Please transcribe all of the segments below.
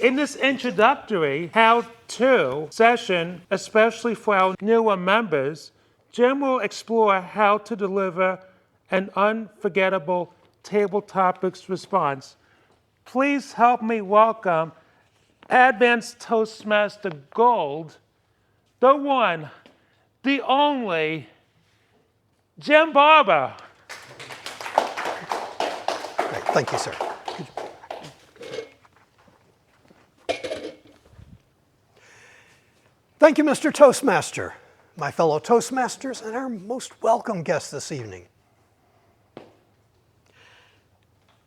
In this introductory how-to session, especially for our newer members, Jim will explore how to deliver an unforgettable table topics response. Please help me welcome Advanced Toastmaster Gold, the one, the only, Jim Barber. Great. Thank you, sir. Thank you, Mr. Toastmaster, my fellow Toastmasters, and our most welcome guest this evening.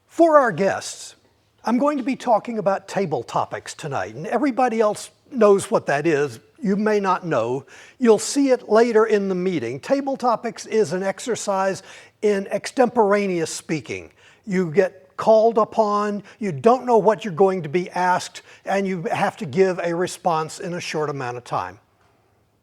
For our guests, I'm going to be talking about table topics tonight, and everybody else knows what that is. You may not know. You'll see it later in the meeting. Table topics is an exercise in extemporaneous speaking. You get called upon, you don't know what you're going to be asked, and you have to give a response in a short amount of time.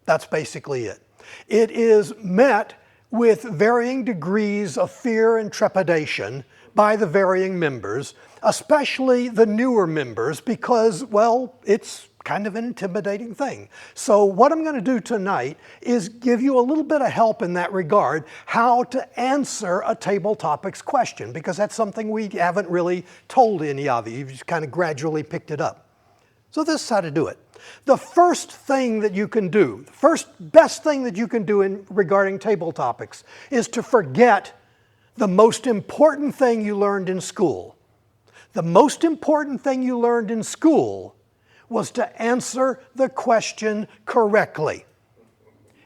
That's basically it. It is met with varying degrees of fear and trepidation by the varying members, especially the newer members, because, well, it's kind of an intimidating thing. So what I'm going to do tonight is give you a little bit of help in that regard, how to answer a table topics question, because that's something we haven't really told any of you. You've just kind of gradually picked it up. So this is how to do it. The first thing that you can do, the first best thing that you can do regarding table topics is to forget the most important thing you learned in school. The most important thing you learned in school was to answer the question correctly.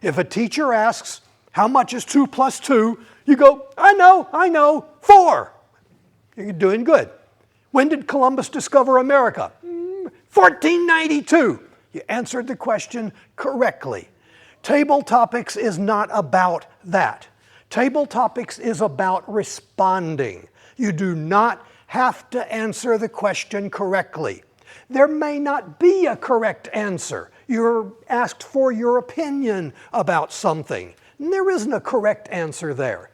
If a teacher asks, how much is 2 plus 2? You go, I know, 4. You're doing good. When did Columbus discover America? 1492. You answered the question correctly. Table topics is not about that. Table topics is about responding. You do not have to answer the question correctly. There may not be a correct answer. You're asked for your opinion about something. And there isn't a correct answer there.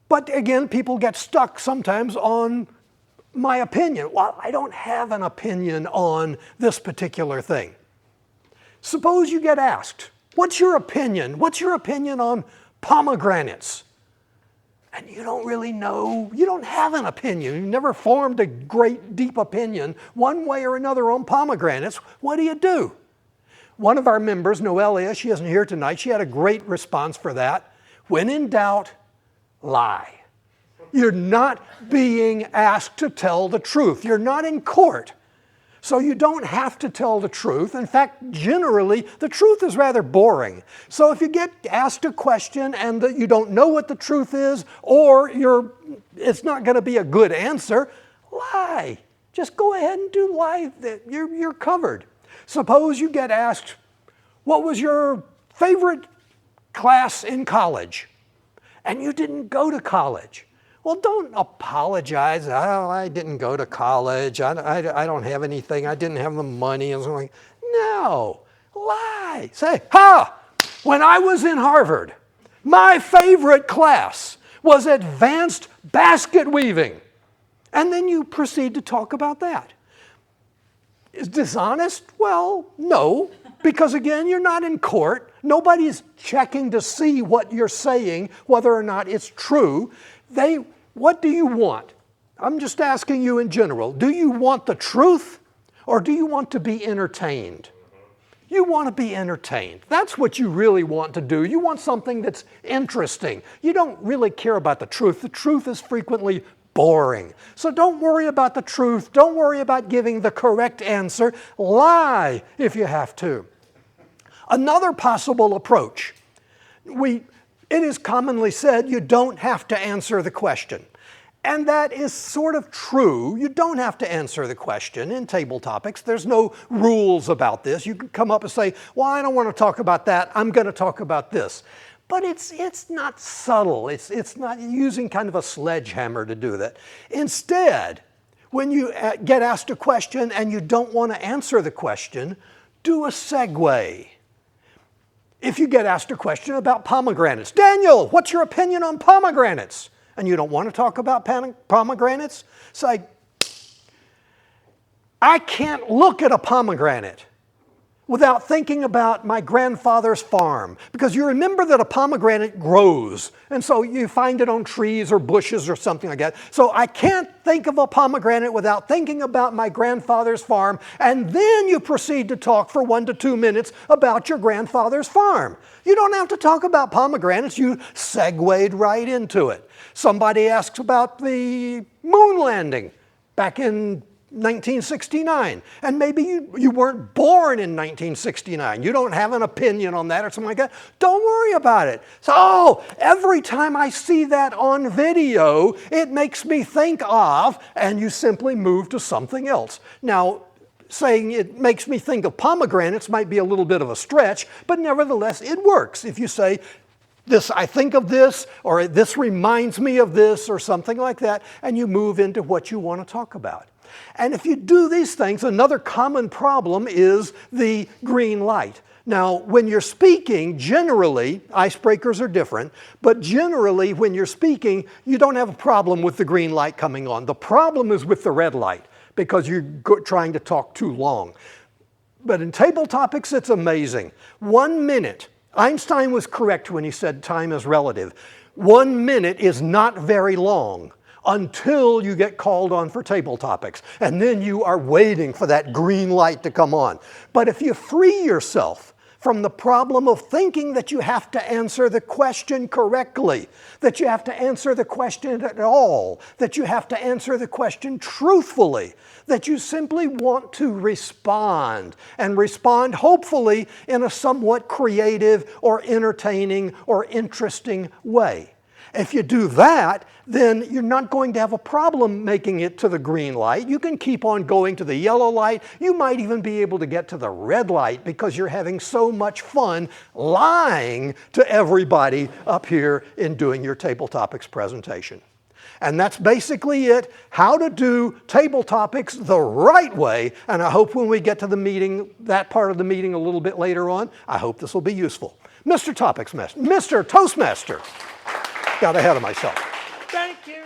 But again, people get stuck sometimes on my opinion. Well, I don't have an opinion on this particular thing. Suppose you get asked, what's your opinion? What's your opinion on pomegranates? And you don't really know, you don't have an opinion. You've never formed a great deep opinion one way or another on pomegranates. What do? One of our members, Noelia, she isn't here tonight, she had a great response for that. When in doubt, lie. You're not being asked to tell the truth. You're not in court. So you don't have to tell the truth. In fact, generally, the truth is rather boring. So if you get asked a question and you don't know what the truth is, or it's not going to be a good answer, lie. Just go ahead and do lie. You're covered. Suppose you get asked, what was your favorite class in college? And you didn't go to college. Well, don't apologize. Oh, I didn't go to college. I don't have anything. I didn't have the money. And something. No, lie. Say, when I was in Harvard, my favorite class was advanced basket weaving. And then you proceed to talk about that. Is dishonest? Well, no, because again, you're not in court. Nobody's checking to see what you're saying, whether or not it's true. What do you want? I'm just asking you in general. Do you want the truth or do you want to be entertained? You want to be entertained. That's what you really want to do. You want something that's interesting. You don't really care about the truth. The truth is frequently boring. So don't worry about the truth. Don't worry about giving the correct answer. Lie if you have to. Another possible approach. It is commonly said you don't have to answer the question. And that is sort of true. You don't have to answer the question in table topics. There's no rules about this. You can come up and say, well, I don't want to talk about that. I'm going to talk about this. But it's not subtle. It's not using kind of a sledgehammer to do that. Instead, when you get asked a question and you don't want to answer the question, do a segue. If you get asked a question about pomegranates, Daniel, what's your opinion on pomegranates? And you don't want to talk about pomegranates, say, I can't look at a pomegranate without thinking about my grandfather's farm. Because you remember that a pomegranate grows, and so you find it on trees or bushes or something like that. So I can't think of a pomegranate without thinking about my grandfather's farm, and then you proceed to talk for 1 to 2 minutes about your grandfather's farm. You don't have to talk about pomegranates, you segued right into it. Somebody asks about the moon landing back in 1969, and maybe you weren't born in 1969. You don't have an opinion on that or something like that. Don't worry about it. So, every time I see that on video, it makes me think of, and you simply move to something else. Now, saying it makes me think of pomegranates might be a little bit of a stretch, but nevertheless, it works. If you say, this, I think of this, or this reminds me of this, or something like that, and you move into what you want to talk about. And if you do these things, another common problem is the green light. Now, when you're speaking, generally, icebreakers are different, but generally, when you're speaking, you don't have a problem with the green light coming on. The problem is with the red light, because you're trying to talk too long. But in table topics, it's amazing. 1 minute. Einstein was correct when he said time is relative. 1 minute is not very long until you get called on for table topics. And then you are waiting for that green light to come on. But if you free yourself from the problem of thinking that you have to answer the question correctly, that you have to answer the question at all, that you have to answer the question truthfully, that you simply want to respond, and respond hopefully in a somewhat creative or entertaining or interesting way. If you do that, then you're not going to have a problem making it to the green light. You can keep on going to the yellow light. You might even be able to get to the red light because you're having so much fun lying to everybody up here in doing your table topics presentation. And that's basically it, how to do table topics the right way. And I hope when we get to the meeting, that part of the meeting a little bit later on, I hope this will be useful. Mr. Toastmaster. Got ahead of myself. Thank you.